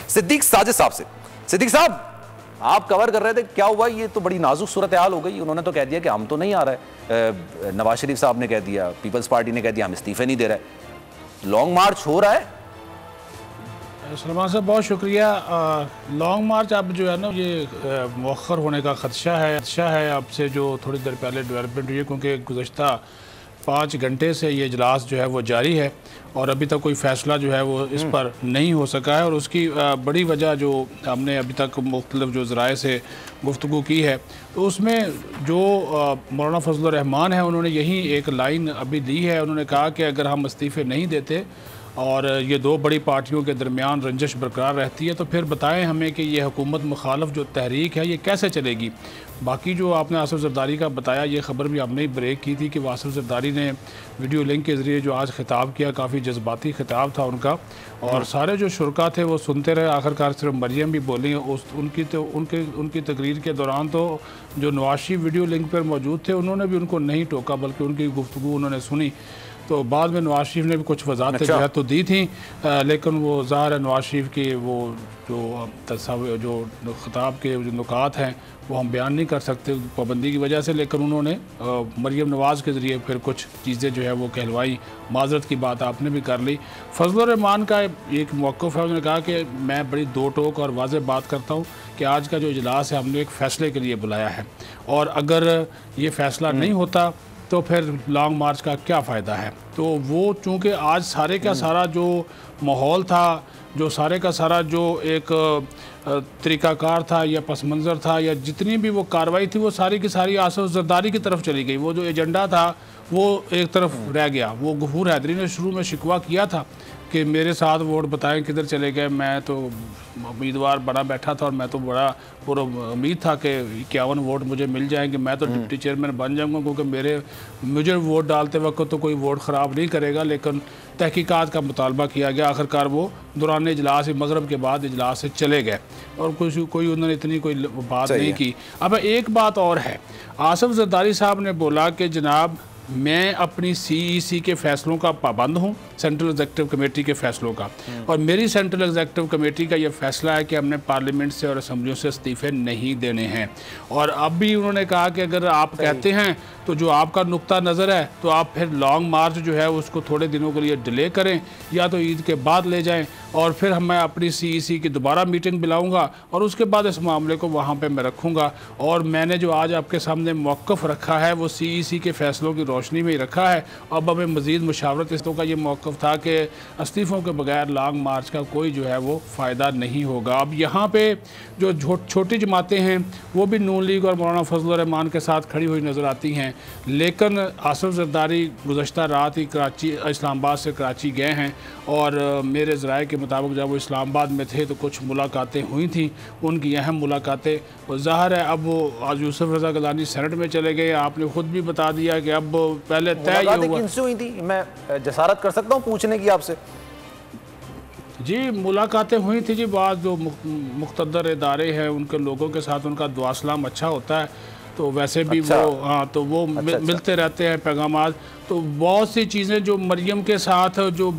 सिद्दीक साजिद साहब से। सिद्दीक साहब, आप कवर कर रहे थे, क्या हुआ? ये तो बड़ी नाजुक सूरत हाल हो गई। उन्होंने तो कह दिया कि हम तो नहीं आ रहे, नवाज शरीफ साहब ने कह दिया, पीपल्स पार्टी ने कह दिया हम इस्तीफे नहीं दे रहे। लॉन्ग मार्च हो रहा है। सलमान साहब बहुत शुक्रिया। लॉन्ग मार्च अब जो है ना ये मौखर होने का खदशा है अब से जो थोड़ी देर पहले डेवलपमेंट हुई है, क्योंकि गुज़श्ता 5 घंटे से ये इजलास जो है वो जारी है और अभी तक कोई फ़ैसला जो है वो इस पर नहीं हो सका है। और उसकी बड़ी वजह जो हमने अभी तक मुख्तलिफ जो ज़राए से गुफ्तगू की है, तो उसमें जो मौलाना फजल रहमान है उन्होंने यही एक लाइन अभी दी है। उन्होंने कहा कि अगर हम इस्तीफ़े नहीं देते और ये दो बड़ी पार्टियों के दरमियान रंजिश बरकरार रहती है तो फिर बताएं हमें कि ये हुकूमत मुखालफ जो तहरीक है ये कैसे चलेगी। बाकी जो आपने आसिफ ज़रदारी का बताया, ये ख़बर भी हमने ही ब्रेक की थी कि आसिफ ज़रदारी ने वीडियो लिंक के ज़रिए जो आज खिताब किया, काफ़ी जज्बाती खिताब था उनका और सारे जो शुरका थे वो सुनते रहे। आखिरकार सिर्फ मरियम भी बोली उनकी तकरीर के दौरान तो जो नवाज शरीफ वीडियो लिंक पर मौजूद थे उन्होंने भी उनको नहीं टोका, बल्कि उनकी गुफ्तगू उन्होंने सुनी। तो बाद में नवाज शरीफ ने भी कुछ वजाहतें जो है तो दी थी, लेकिन वो ज़ाहिर है नवाज शरीफ की वो जो खिताब के जो नुकात हैं वो हम बयान नहीं कर सकते पाबंदी की वजह से, लेकिन उन्होंने मरियम नवाज़ के ज़रिए फिर कुछ चीज़ें जो है वो कहलवाई। माजरत की बात आपने भी कर ली। फजल रहमान का एक मौक़िफ़ है, उन्होंने कहा कि मैं बड़ी दो टोक और वाज़ेह बात करता हूँ कि आज का जो इजलास है हमने एक फ़ैसले के लिए बुलाया है और अगर ये फ़ैसला नहीं होता तो फिर लॉन्ग मार्च का क्या फ़ायदा है। तो वो चूँकि आज सारे का सारा जो माहौल था, जो सारे का सारा जो एक तरीक़ाकार था या पस मंज़र था या जितनी भी वो कार्रवाई थी वो सारी की सारी आसिफ ज़रदारी की तरफ चली गई। वो जो एजेंडा था वो एक तरफ रह गया। वो गफूर हैदरी ने शुरू में शिकवा किया था कि मेरे साथ वोट बताएं किधर चले गए, मैं तो उम्मीदवार बड़ा बैठा था और मैं तो बड़ा पूरा उम्मीद था कि 51 वोट मुझे मिल जाएंगे, मैं तो डिप्टी चेयरमैन बन जाऊंगा क्योंकि मुझे वोट डालते वक्त तो कोई वोट ख़राब नहीं करेगा। लेकिन तहकीकात का मुतालबा किया गया, आखिरकार वो दौरान इजलास मगरब के बाद इजलास से चले गए और कोई उन्होंने इतनी कोई बात नहीं की। अब एक बात और है, आसिफ ज़रदारी साहब ने बोला कि जनाब मैं अपनी CEC के फ़ैसलों का पाबंद हूँ, सेंट्रल एग्जीक्यूटिव कमेटी के फ़ैसलों का, और मेरी सेंट्रल एग्जीक्यूटिव कमेटी का ये फ़ैसला है कि हमने पार्लियामेंट से और असम्बलियों से इस्तीफ़े नहीं देने हैं। और अब भी उन्होंने कहा कि अगर आप कहते हैं तो जो आपका नुक्ता नज़र है तो आप फिर लॉन्ग मार्च जो है उसको थोड़े दिनों के लिए डिले करें या तो ईद के बाद ले जाएं और फिर मैं अपनी CEC की दोबारा मीटिंग बुलाऊंगा और उसके बाद इस मामले को वहाँ पे मैं रखूँगा। और मैंने जो आज आपके सामने मौक़िफ़ रखा है वो CEC के फ़ैसलों की रोशनी में ही रखा है। अब हमें मज़ीद मुशावरत इस का ये मौक़िफ़ था कि इस्तीफ़ों के बगैर लॉन्ग मार्च का कोई जो है वो फ़ायदा नहीं होगा। अब यहाँ पर जो छोटी जमातें हैं वो भी नून लीग और मौलाना फजल रहमान के साथ खड़ी हुई नज़र आती हैं, लेकिन आसिफ ज़रदारी गुज़श्ता रात ही इस्लामाबाद से कराची गए हैं और मेरे ज़राए के मुताबिक जब वो इस्लामाबाद में थे तो कुछ मुलाकातें हुई थी, उनकी अहम मुलाकातें। और ज़ाहिर है अब वो आज यूसुफ रज़ा गिलानी सेनेट में चले गए। आपने ख़ुद भी बता दिया कि अब पहले तय हुआ। किनसे हुई थी? मैं जसारत कर सकता हूँ पूछने की आपसे? जी मुलाकातें हुई थी जी, बाद जो मुख्तदर इदारे हैं उनके लोगों के साथ उनका दुआसलाम अच्छा होता है, तो वैसे भी वो हाँ तो वो मिलते रहते हैं पैगामात। तो बहुत सी चीज़ें जो मरियम के साथ जो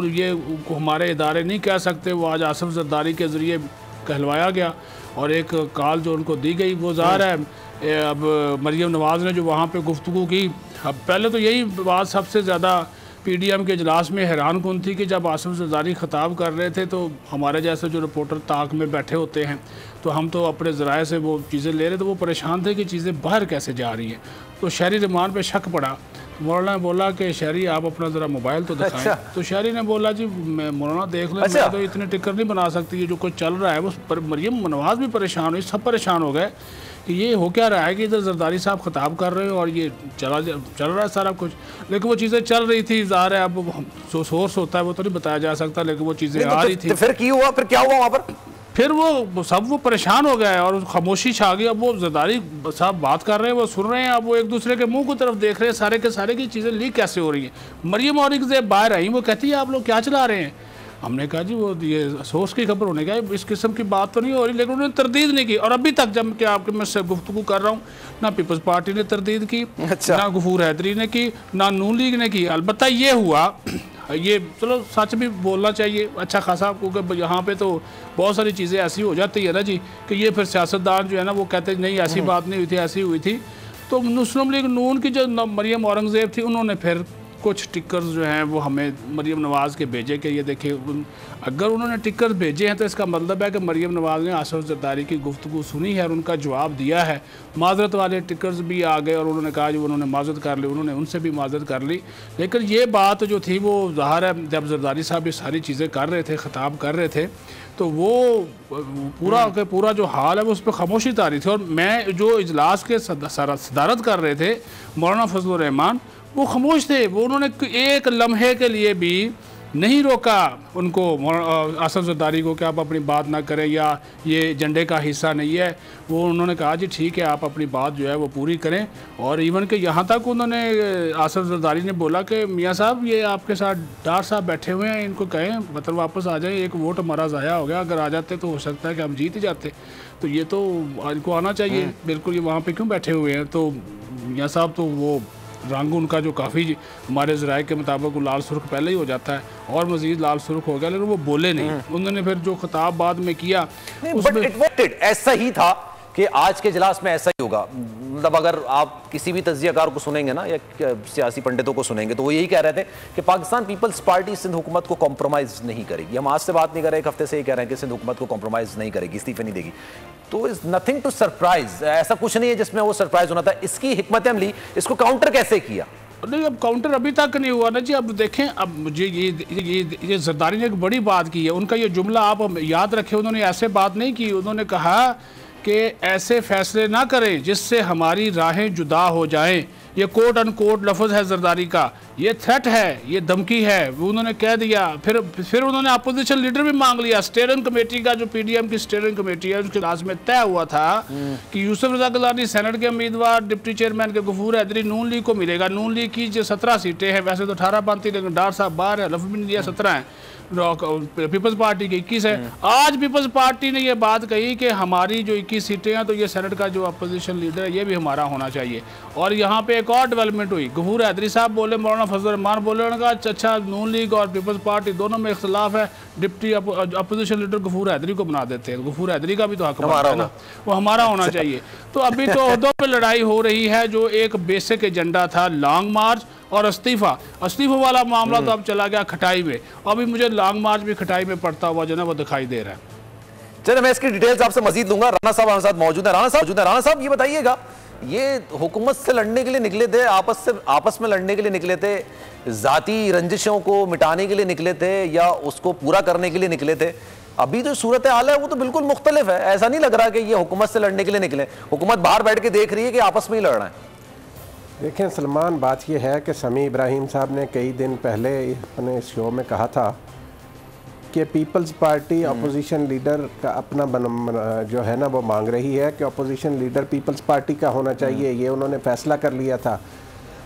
ये हमारे इदारे नहीं कह सकते वो आज आसिफ ज़रदारी के ज़रिए कहलवाया गया और एक कॉल जो उनको दी गई वो ज़ाहिर है अब मरियम नवाज़ ने जो वहाँ पे गुफ्तगू की। अब पहले तो यही बात सबसे ज़्यादा PDM के इजलास में हैरान कन थी कि जब आसिफ ज़रदारी ख़िताब कर रहे थे तो हमारे जैसे जो रिपोर्टर ताक में बैठे होते हैं तो हम तो अपने ज़राए से वो चीज़ें ले रहे थे, वो परेशान थे कि चीज़ें बाहर कैसे जा रही हैं। तो शहरी रहमान पे शक पड़ा। मौलाना ने बोला कि शहरी आप अपना ज़रा मोबाइल तो दिखाएं। अच्छा। तो शहरी ने बोला जी मौलाना देख लें। अच्छा। मैं तो इतने टिकर नहीं बना सकती, ये जो कुछ चल रहा है वो मरियम नवाज़ भी परेशान हुई, सब परेशान हो गए कि ये हो क्या रहा है कि इधर ज़रदारी साहब ख़िताब कर रहे हो और ये चल रहा है सारा कुछ। लेकिन वो चीज़ें चल रही थी, ज़ाहिर है अब सोर्स होता है वो तो नहीं बताया जा सकता, लेकिन वो चीज़ें आ रही थी। फिर क्या हुआ? फिर क्या हुआ वहाँ पर? फिर वो सब वो परेशान हो गए और खामोशी छा गई। अब वो ज़रदारी साहब बात कर रहे हैं, वो सुन रहे हैं, अब वो एक दूसरे के मुंह की तरफ देख रहे हैं, सारे के सारे की चीज़ें लीक कैसे हो रही हैं। मरियम और बाहर आई, वो कहती है आप लोग क्या चला रहे हैं। हमने कहा जी वो ये सोर्स की खबर होने का इस किस्म की बात तो नहीं हो रही, लेकिन उन्होंने तरदीद नहीं की। और अभी तक जब क्या आपके मैं से गुफ्तगू कर रहा हूँ, ना पीपल्स पार्टी ने तरदीद की, ना गफूर हैदरी ने की, ना नून लीग ने की। अलबत्ता ये हुआ ये चलो सच भी बोलना चाहिए अच्छा खासा, क्योंकि यहाँ पे तो बहुत सारी चीज़ें ऐसी हो जाती है ना जी कि ये फिर सियासतदान जो है ना वो कहते हैं नहीं ऐसी बात नहीं हुई थी, ऐसी हुई थी। तो मुस्लिम लीग नून की जो मरियम औरंगज़ेब थी उन्होंने फिर कुछ टिकर्स जो हैं वो हमें मरियम नवाज़ के भेजे कि ये देखिए अगर उन्होंने टिकर्स भेजे हैं तो इसका मतलब है कि मरियम नवाज़ ने आसिफ ज़रदारी की गुफ्तगू सुनी है और उनका जवाब दिया है। माजरत वाले टिकर्स भी आ गए और उन्होंने कहा जो उन्होंने माजरत कर ली, उन्होंने उनसे भी माजरत कर ली। लेकिन ये बात जो थी वो ज़ाहिर है जब ज़रदारी साहब ये सारी चीज़ें कर रहे थे, ख़िताब कर रहे थे, तो वो पूरा के पूरा जो हाल है वो उस पर खामोशी तारी थी। और मैं जो इजलास के सदारत कर रहे थे मौलाना फजलुर रहमान, वो खामोश थे, वो उन्होंने एक लम्हे के लिए भी नहीं रोका उनको आसिफ ज़रदारी को कि आप अपनी बात ना करें या ये एजेंडे का हिस्सा नहीं है। वो उन्होंने कहा जी ठीक है आप अपनी बात जो है वो पूरी करें। और इवन के यहाँ तक उन्होंने आसिफ ज़रदारी ने बोला कि मियाँ साहब ये आपके साथ डार साहब बैठे हुए हैं, इनको कहें मतलब वापस आ जाए, एक वोट हमारा ज़ाया हो गया, अगर आ जाते तो हो सकता है कि हम जीत ही जाते, तो ये तो इनको आना चाहिए बिल्कुल, ये वहाँ पर क्यों बैठे हुए हैं। तो मियाँ साहब तो वो रंग उनका जो काफ़ी हमारे ज़राए के मुताबिक वो लाल सुर्ख पहले ही हो जाता है और मज़ीद लाल सुर्ख हो गया, लेकिन वो बोले नहीं। उन्होंने फिर जो खिताब बाद में किया ऐसा ही था कि आज के इजलास में ऐसा ही होगा। मतलब अगर आप किसी भी तज्जियाकार को सुनेंगे ना या सियासी पंडितों को सुनेंगे तो वो यही कह रहे थे कि पाकिस्तान पीपल्स पार्टी सिंध हुकूमत को कॉम्प्रोमाइज़ नहीं करेगी। हम आज से बात नहीं कर रहे, एक हफ्ते से ही कह रहे हैं कि सिंध हुकूमत को कॉम्प्रोमाइज़ नहीं करेगी, इस्तीफे नहीं देगी। तो इज नथिंग टू सरप्राइज, ऐसा कुछ नहीं है जिसमें वो सरप्राइज होना था। इसकी हिकमत अमली, इसको काउंटर कैसे किया? नहीं अब काउंटर अभी तक नहीं हुआ ना जी। अब देखें, अब मुझे ये ज़रदारी ने एक बड़ी बात की है, उनका ये जुमला आप याद रखें, उन्होंने ऐसे बात नहीं की, उन्होंने कहा कि ऐसे फैसले ना करें जिससे हमारी राहें जुदा हो जाएं। ये कोट अनकोट लफ्ज़ है ज़रदारी का, ये थ्रेट है, ये धमकी है, वो उन्होंने कह दिया। फिर उन्होंने अपोजिशन लीडर भी मांग लिया। स्टीयरिंग कमेटी का जो पीडीएम की स्टीयरिंग कमेटी है उसके लास्ट में तय हुआ था कि यूसुफ रज़ा गिलानी सेनेट के उम्मीदवार, डिप्टी चेयरमैन के गफूर हैदरी नून लीग को मिलेगा। नून लीग की जो 17 सीटें हैं, वैसे तो 18 बनती, लेकिन डार साहब बाहर है, लफ्ज़ भी नहीं दिया, 17 हैं। पीपल्स पार्टी की 21 है। आज पीपल्स पार्टी ने यह बात कही कि हमारी जो 21 सीटें हैं तो ये सेनेट का जो अपोजिशन लीडर है ये भी हमारा होना चाहिए। और यहाँ पे एक और डेवलपमेंट हुई, गफूर हैदरी साहब बोले, मौलाना फजल रहमान बोले, उन्होंने कहा अच्छा नून लीग और पीपल्स पार्टी दोनों में इख्तलाफ है, deputy opposition leader Ghafoor Haidri को बना देते हैं। गफूर हैदरी का भी तो हक है ना, वो हमारा होना चाहिए। तो अभी तो ओहदों पर लड़ाई हो रही है। जो एक बेसिक एजेंडा था लॉन्ग मार्च और इस्तीफा वाला मामला तो अब चला गया खटाई में। अभी मुझे लॉन्ग मार्च भी खटाई में पड़ता हुआ जो है वो दिखाई दे रहा है। चलिए मैं इसकी डिटेल्स आपसे मजीद लूंगा। राणा साहब हमारे साथ मौजूद है। राणा साहब ये बताइएगा, ये हुकूमत से लड़ने के लिए निकले थे, आपस में लड़ने के लिए निकले थे, जाती रंजिशों को मिटाने के लिए निकले थे, या उसको पूरा करने के लिए निकले थे? अभी जो सूरत हाल है वो तो बिल्कुल मुख्तलिफ है। ऐसा नहीं लग रहा कि ये हुकूमत से लड़ने के लिए निकले, हुकूमत बाहर बैठ के देख रही है कि आपस में ही लड़ रहे हैं। देखें सलमान, बात यह है कि समी इब्राहिम साहब ने कई दिन पहले अपने शो में कहा था कि पीपल्स पार्टी अपोजिशन लीडर का अपना जो है ना वो मांग रही है कि अपोजिशन लीडर पीपल्स पार्टी का होना चाहिए। ये उन्होंने फैसला कर लिया था।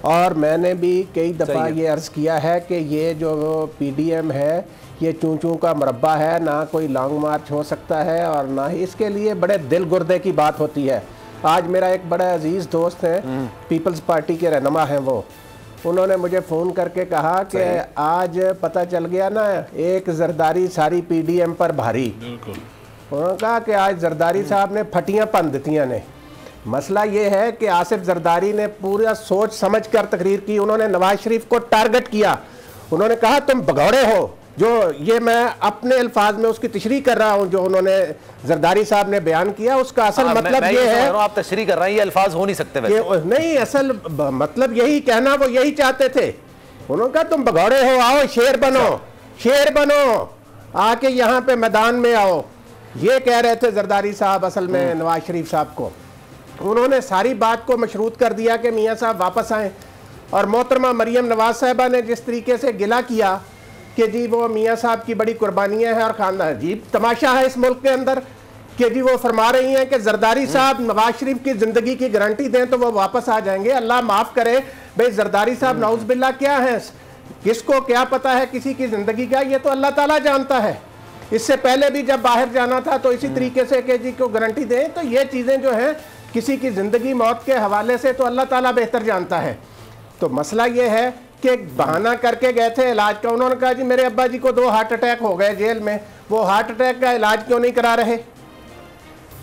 और मैंने भी कई दफ़ा ये अर्ज़ किया है कि ये जो पीडीएम है ये चूं चूं का मुरब्बा है, ना कोई लॉन्ग मार्च हो सकता है और ना ही इसके लिए बड़े दिल गुर्दे की बात होती है। आज मेरा एक बड़ा अजीज़ दोस्त है, पीपल्स पार्टी के रहनुमा हैं, वो उन्होंने मुझे फ़ोन करके कहा कि आज पता चल गया ना, एक जरदारी सारी पीडीएम पर भारी। उन्होंने कहा कि आज जरदारी साहब ने फटियां पन दितियां ने। मसला ये है कि आसिफ जरदारी ने पूरा सोच समझ कर तकरीर की। उन्होंने नवाज शरीफ को टारगेट किया। उन्होंने कहा तुम भगौड़े हो, जो ये मैं अपने अल्फाज में उसकी तशरीह कर रहा हूँ, जो उन्होंने जरदारी साहब ने बयान किया उसका असल मतलब ये है। आप तशरीह कर रहे हैं, ये अल्फाज हो नहीं सकते वैसे। नहीं, असल मतलब यही कहना वो यही चाहते थे। उन्होंने कहा तुम भगौड़े हो, आओ शेर बनो, शेर बनो, आके यहाँ पे मैदान में आओ। ये कह रहे थे जरदारी साहब असल में नवाज शरीफ साहब को। उन्होंने सारी बात को मशरूत कर दिया कि मियाँ साहब वापस आएँ। और मोहतरमा मरियम नवाज साहबा ने जिस तरीके से गिला किया कि जी वो मियाँ साहब की बड़ी कुर्बानियाँ हैं और खानदान, अजीब तमाशा है इस मुल्क के अंदर कि जी वो फरमा रही हैं कि जरदारी साहब नवाज शरीफ की ज़िंदगी की गारंटी दें तो वो वापस आ जाएंगे। अल्लाह माफ़ करे भाई, जरदारी साहब नाउज़ बिल्ला क्या है, किसको क्या पता है किसी की ज़िंदगी का, ये तो अल्लाह ताला जानता है। इससे पहले भी जब बाहर जाना था तो इसी तरीके से कि जी को गारंटी दें, तो ये चीज़ें जो हैं किसी की ज़िंदगी मौत के हवाले से तो अल्लाह ताला बेहतर जानता है। तो मसला ये है कि बहाना करके गए थे इलाज का। उन्होंने कहा जी मेरे अब्बा जी को 2 हार्ट अटैक हो गए जेल में, वो हार्ट अटैक का इलाज क्यों नहीं करा रहे?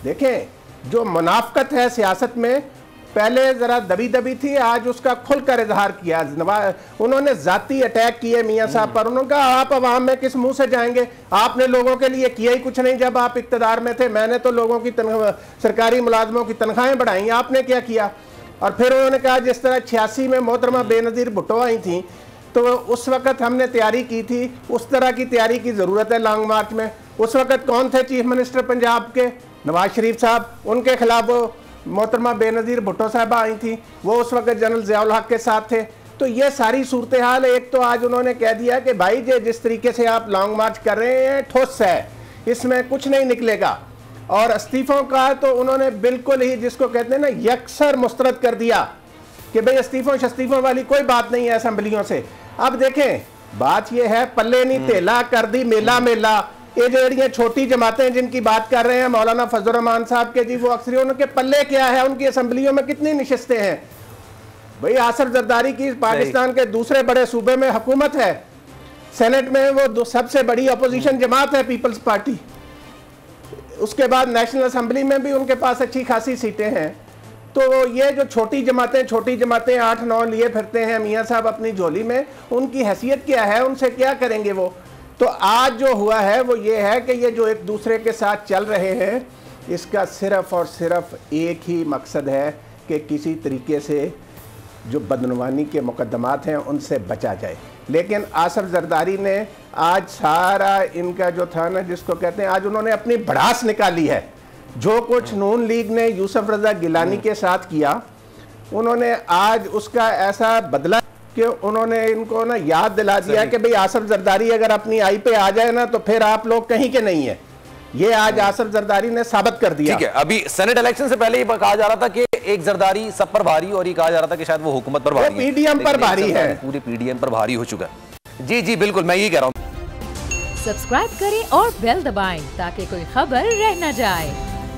देखें जो मुनाफकत है सियासत में, पहले जरा दबी दबी थी, आज उसका खुलकर इजहार किया। उन्होंने जाती अटैक किए मियां साहब पर। उन्होंने कहा आप अवाम में किस मुंह से जाएंगे, आपने लोगों के लिए किया ही कुछ नहीं जब आप इक्तदार में थे। मैंने तो लोगों की सरकारी मुलाजमों की तनख्वाहें बढ़ाई, आपने क्या किया? और फिर उन्होंने कहा जिस तरह 86 में मोहतरमा बेनज़ीर भुट्टो आई थी तो उस वक्त हमने तैयारी की थी, उस तरह की तैयारी की ज़रूरत है लॉन्ग मार्च में। उस वक्त कौन थे चीफ मिनिस्टर पंजाब के? नवाज शरीफ साहब। उनके खिलाफ वो मोहतरमा बेनज़ीर भुट्टो साहबा आई थी, वो उस वक्त जनरल ज़ियाउल हक के साथ थे। तो ये सारी सूरत हाल, एक तो आज उन्होंने कह दिया कि भाई जिस तरीके से आप लॉन्ग मार्च कर रहे हैं ठोस है, इसमें कुछ नहीं निकलेगा। और इस्तीफ़ों का तो उन्होंने बिल्कुल ही जिसको कहते हैं ना यकसर मुस्तरद कर दिया कि भाई इस्तीफ़ों वाली कोई बात नहीं है असम्बलियों से। अब देखें बात यह है पल्ले नहीं तेला कर दी मेला मेला। ये जो छोटी जमातें जिनकी बात कर रहे हैं मौलाना फजल रहमान साहब के जी, वो अक्सर उनके पल्ले क्या है, उनकी असम्बलियों में कितनी नशिस्तें हैं? भाई आसिफ जरदारी की पाकिस्तान के दूसरे बड़े सूबे में हुकूमत है, सेनेट में वो सबसे बड़ी अपोजिशन जमात है पीपल्स पार्टी। उसके बाद नेशनल असम्बली में भी उनके पास अच्छी खासी सीटें हैं। तो ये जो छोटी जमातें 8-9 लिए फिरते हैं मियाँ साहब अपनी झोली में, उनकी हैसियत क्या है, उनसे क्या करेंगे वो? तो आज जो हुआ है वो ये है कि ये जो एक दूसरे के साथ चल रहे हैं, इसका सिर्फ और सिर्फ एक ही मकसद है कि किसी तरीके से जो बदनवानी के मुकदमात हैं उनसे बचा जाए। लेकिन आसिफ जरदारी ने आज सारा इनका जो था ना, जिसको कहते हैं, आज उन्होंने अपनी भड़ास निकाली है। जो कुछ नून लीग ने यूसुफ रजा गिलानी के साथ किया, उन्होंने आज उसका ऐसा बदला कि उन्होंने इनको ना याद दिला दिया कि भाई आसिफ जरदारी अगर अपनी आई पे आ जाए ना तो फिर आप लोग कहीं के नहीं है। ये आज आसिफ जरदारी ने साबित कर दिया। ठीक है, अभी सेनेट इलेक्शन से पहले ही कहा जा रहा था कि एक जरदारी सब पर भारी, और ये कहा जा रहा था कि शायद वो हुकूमत पर भारी है, पीडीएम पर भारी है, पूरी पीडीएम पर भारी हो चुका है। जी जी बिल्कुल, मैं यही कह रहा हूँ। सब्सक्राइब करें और बेल दबाएं ताकि कोई खबर रह न जाए।